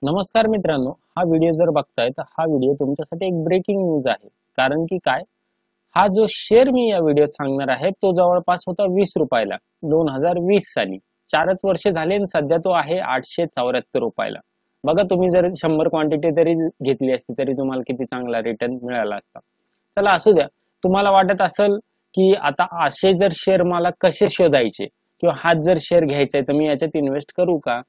नमस्कार मित्रांनो, हा व्हिडिओ जर बघताय तर हा व्हिडिओ तुमच्यासाठी एक ब्रेकिंग न्यूज आहे. कारण की काय, हा जो शेअर मी या व्हिडिओत सांगणार आहे तो जवळपास होता 20 रुपयाला 2020 साली. 4च वर्ष झाले आणि सध्या तो आहे 874 रुपयाला. बघा, तुम्ही जर 100 क्वांटिटी तरी घेतली असती तरी तुम्हाला किती चांगला रिटर्न मिळाला असता. चला असू द्या. तुम्हाला वाटत असेल की आता असे जर शेअर मला कसे शोधायचे किंवा हाच जर शेअर घ्यायचा आहे तर मी याच्यात इन्व्हेस्ट करू का?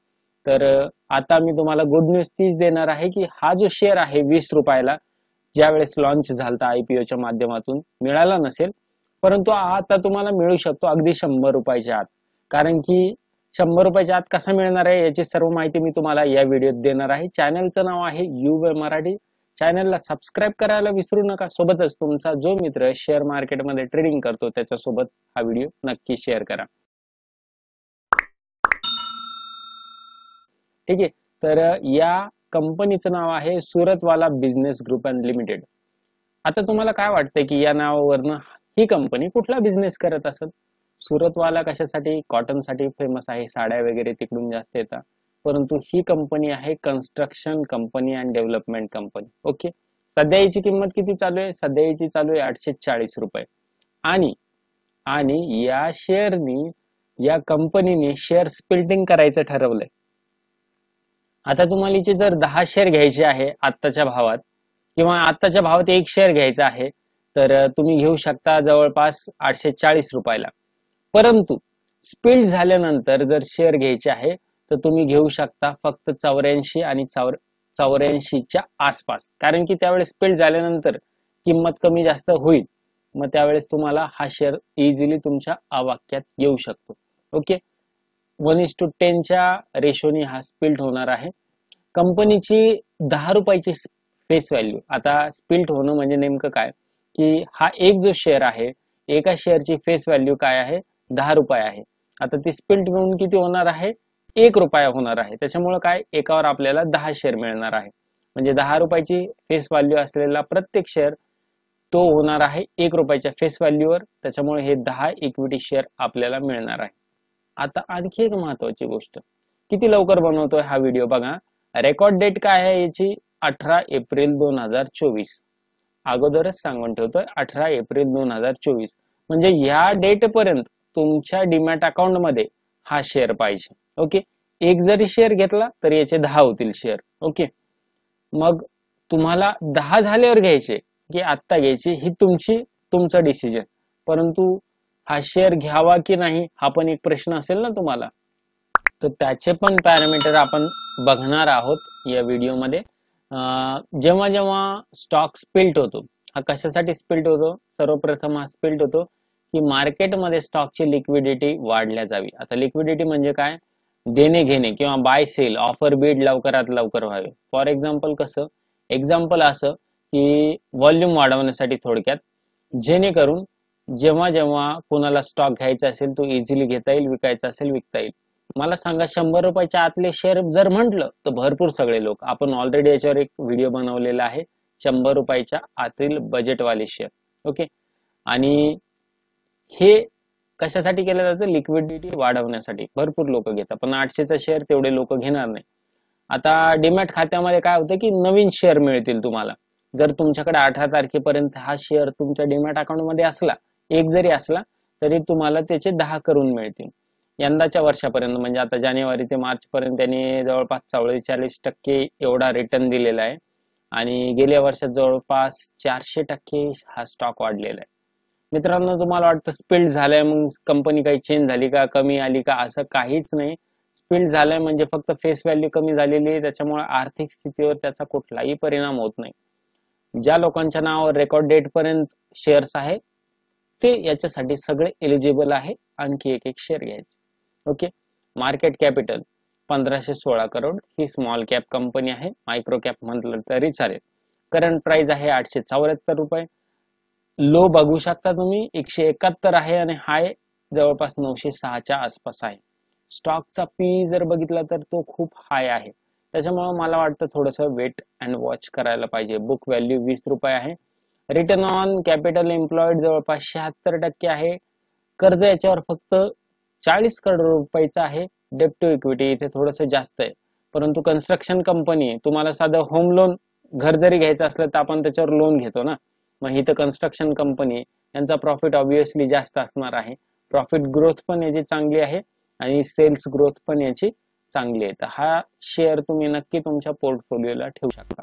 तर आता मी तुम्हाला गुड न्यूज तीच देणार आहे की हा जो शेअर आहे 20 रुपयाला ज्यावेळेस लॉन्च झालता आयपीओच्या माध्यमातून मिळाला नसेल, परंतु आता तुम्हाला मिळू शकतो अगदी 100 रुपयाच्या आत. कारण की 100 रुपयाच्या आत कसा मिळणार आहे याची सर्व माहिती मी तुम्हाला या व्हिडिओत देणार आहे. चॅनलचं नाव आहे युवे मराठी. चॅनलला सबस्क्राईब करायला विसरू नका. सोबतच तुमचा जो मित्र शेअर मार्केटमध्ये ट्रेडिंग करतो त्याच्यासोबत हा व्हिडिओ नक्की शेअर करा. ठीक आहे. तर या कंपनीचं नाव आहे Suratwala business group and limited. आता तुम्हाला काय वाटतंय की या नावावरनं ही कंपनी कुठला बिझनेस करत असेल? सुरतवाला कशासाठी? कॉटनसाठी फेमस आहे, साड्या वगैरे तिकडून जास्त येतात. परंतु ही कंपनी आहे construction company and development company. Okay. सध्या याची किंमत किती चालू आहे? सध्या याची चालू आहे 840 रुपये. आणि आणि या कंपनीने शेअर स्प्लिटिंग करायचं ठरवलंय. आता तुम्हाला हिचे जर 10 शेअर घ्यायचे आहे आत्ताच्या भावात, किंवा आत्ताच्या भावात एक शेअर घ्यायचा आहे, तर तुम्ही घेऊ शकता जवळपास 840 रुपयाला. परंतु स्प्लिट झाल्यानंतर जर शेअर घ्यायचे आहे तर तुम्ही घेऊ शकता फक्त 84 आणि 84च्या आसपास. कारण की त्यावेळेस स्प्लिट झाल्यानंतर किंमत कमी जास्त होईल. मग त्यावेळेस तुम्हाला हा शेअर इझिली तुमच्या आवाक्यात येऊ शकतो. ओके. 1:10च्या रेशोनी हा स्प्लिट होणार आहे. कंपनीची 10 रुपयाची फेस व्हॅल्यू. आता स्प्लिट होणं म्हणजे नेमकं काय, की हा एक जो शेअर आहे, एका शेअरची फेस व्हॅल्यू काय आहे? 10 रुपये आहे. आता ती स्प्लिट होऊन किती होणार आहे? 1 रुपया होणार आहे. त्याच्यामुळे काय, एकावर आपल्याला 10 शेअर मिळणार आहे. म्हणजे 10 रुपयाची फेस व्हॅल्यू असलेला प्रत्येक शेअर तो होणार आहे 1 रुपयाच्या फेस व्हॅल्यूवर. त्याच्यामुळे हे 10 इक्विटी शेअर आपल्याला मिळणार आहे. आता आणखी एक महत्वाची गोष्ट, किती लवकर बनवतोय हा व्हिडिओ बघा. रेकॉर्ड डेट काय आहे याची? 18 एप्रिल 2024. अगोदरच सांगून ठेवतोय 18 एप्रिल 2024. म्हणजे या डेट पर्यंत तुमच्या डीमॅट अकाउंट मध्ये हा शेअर पाहिजे. ओके. एक जरी शेअर घेतला तर याचे 10 होतील शेअर. ओके. मग तुम्हाला 10 झाल्यावर घ्यायचे की आत्ता घ्यायचे ही तुमचं डिसिजन. परंतु हा शेअर घ्यावा की नाही हा पण एक प्रश्न असेल ना तुम्हाला. तर त्याचे पण पॅरामीटर आपण बघणार आहोत या व्हिडिओमध्ये. जेव्हा जेव्हा स्टॉक स्प्लिट होतो, हा कशासाठी स्प्लिट होतो? सर्वप्रथम हा स्प्लिट होतो की मार्केटमध्ये स्टॉकची लिक्विडिटी वाढल्या जावी. आता लिक्विडिटी म्हणजे काय? देणे घेणे किंवा बाय सेल, ऑफर बीड लवकरात लवकर व्हावे. फॉर एक्झाम्पल कसं? एक्झाम्पल असं की व्हॉल्यूम वाढवण्यासाठी थोडक्यात, जेणेकरून जेव्हा जेव्हा कोणाला स्टॉक घ्यायचा असेल तो इझिली घेता येईल, विकायचा असेल विकता येईल. मला सांगा, 100 रुपयाच्या आतले शेअर जर म्हटलं तर भरपूर सगळे लोक, आपण ऑलरेडी याच्यावर एक व्हिडिओ बनवलेला आहे 100 रुपयाच्या आतील बजेटवाले शेअर. ओके. आणि हे कशासाठी केलं जातं? लिक्विडिटी वाढवण्यासाठी. भरपूर लोक घेतात, पण 800चा शेअर तेवढे लोक घेणार नाही. आता डीमॅट खात्यामध्ये काय होतं की नवीन शेअर मिळतील तुम्हाला. जर तुमच्याकडे 18 तारखेपर्यंत हा शेअर तुमच्या डीमॅट अकाउंट मध्ये असला, एक जरी असला तरी तुम्हाला त्याचे 10 करून मिळतील. यंदाच्या वर्षापर्यंत म्हणजे आता जानेवारी ते मार्च पर्यंत त्यांनी जवळपास 44% एवढा रिटर्न दिलेला आहे. आणि गेल्या वर्षात जवळपास 400% हा स्टॉक वाढलेला आहे. मित्रांनो, तुम्हाला वाटतं स्प्लिट झालंय मग कंपनी काही चेंज झाली का, कमी आली का? असं काहीच नाही. स्प्लिट झालंय म्हणजे फक्त फेस व्हॅल्यू कमी झालेली आहे. त्याच्यामुळे आर्थिक स्थितीवर त्याचा कुठलाही परिणाम होत नाही. ज्या लोकांच्या नावावर रेकॉर्ड डेट पर्यंत शेअर्स आहे ते याच्यासाठी सगळे एलिजिबल आहे आणखी एक शेअर घ्यायचे. ओके. मार्केट कॅपिटल 1516 करोड ही स्मॉल कॅप कंपनी आहे. मायक्रो कॅप म्हटलं तरी चालेल. करंट प्राइस आहे 874 रुपये. लो बघू शकता तुम्ही 171 आहे आणि हाय जवळपास 906च्या आसपास आहे. स्टॉकचा पी जर बघितला तर तो खूप हाय आहे. त्याच्यामुळे मला वाटतं थोडंसं वेट अँड वॉच करायला पाहिजे. बुक व्हॅल्यू 20 रुपये आहे. रिटर्न ऑन कॅपिटल एम्प्लॉइड जवळपास 76% आहे. कर्ज याच्यावर फक्त 40 करोड रुपयाचं आहे. डेट टू इक्विटी इथे थोडंसं जास्त आहे. परंतु कन्स्ट्रक्शन कंपनी तुम्हाला साधं होम लोन घर जरी घ्यायचं असलं तर आपण त्याच्यावर लोन घेतो ना, मग इथं कन्स्ट्रक्शन कंपनी यांचा प्रॉफिट ऑब्विसली जास्त असणार आहे, प्रॉफिट ग्रोथ पण याची चांगली आहे आणि सेल्स ग्रोथ पण याची चांगली आहे. तर हा शेअर तुम्ही नक्की तुमच्या पोर्टफोलिओला ठेवू शकता.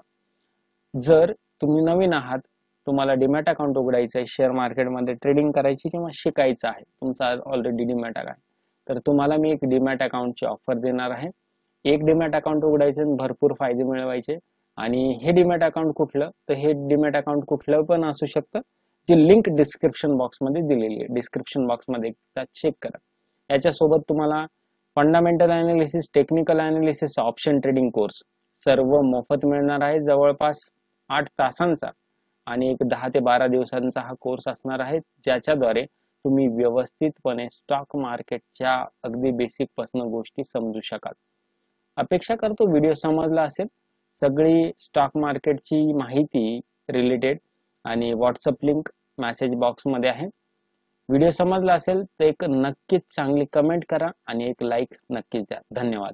जर तुम्ही नवीन आहात, तुम्हाला डीमॅट अकाउंट उघडायचं आहे, शेअर मार्केटमध्ये ट्रेडिंग करायची किंवा शिकायचं आहे, तुमचा ऑलरेडी डीमॅट आहे, तर तुम्हाला मी एक डीमॅट अकाउंटची ऑफर देणार आहे. एक डीमॅट अकाउंट उघडायचे आणि भरपूर फायदे मिळवायचे. आणि हे डीमॅट अकाउंट कुठलं, तर हे डीमॅट अकाउंट कुठलं पण असू शकतं, जी लिंक डिस्क्रिप्शन बॉक्स मध्ये दिलेली आहे. डिस्क्रिप्शन बॉक्स मध्ये एकदा चेक करा. याच्यासोबत तुम्हाला fundamental analysis, technical analysis, option trading course सर्व मोफत मिळणार आहे. जवळपास 8 तासांचा आणि एक 10 ते 12 दिवसांचा हा कोर्स असणार आहे, ज्याच्याद्वारे तुम्ही व्यवस्थितपणे स्टॉक मार्केटच्या अगदी बेसिक पासून गोष्टी समजू शकाल. अपेक्षा करतो व्हिडिओ समजला असेल. सगळी स्टॉक मार्केटची माहिती रिलेटेड आणि व्हॉट्सअप लिंक मेसेज बॉक्स मध्ये आहे. व्हिडिओ समजला असेल तर एक नक्कीच चांगली कमेंट करा आणि एक लाईक नक्कीच द्या. धन्यवाद.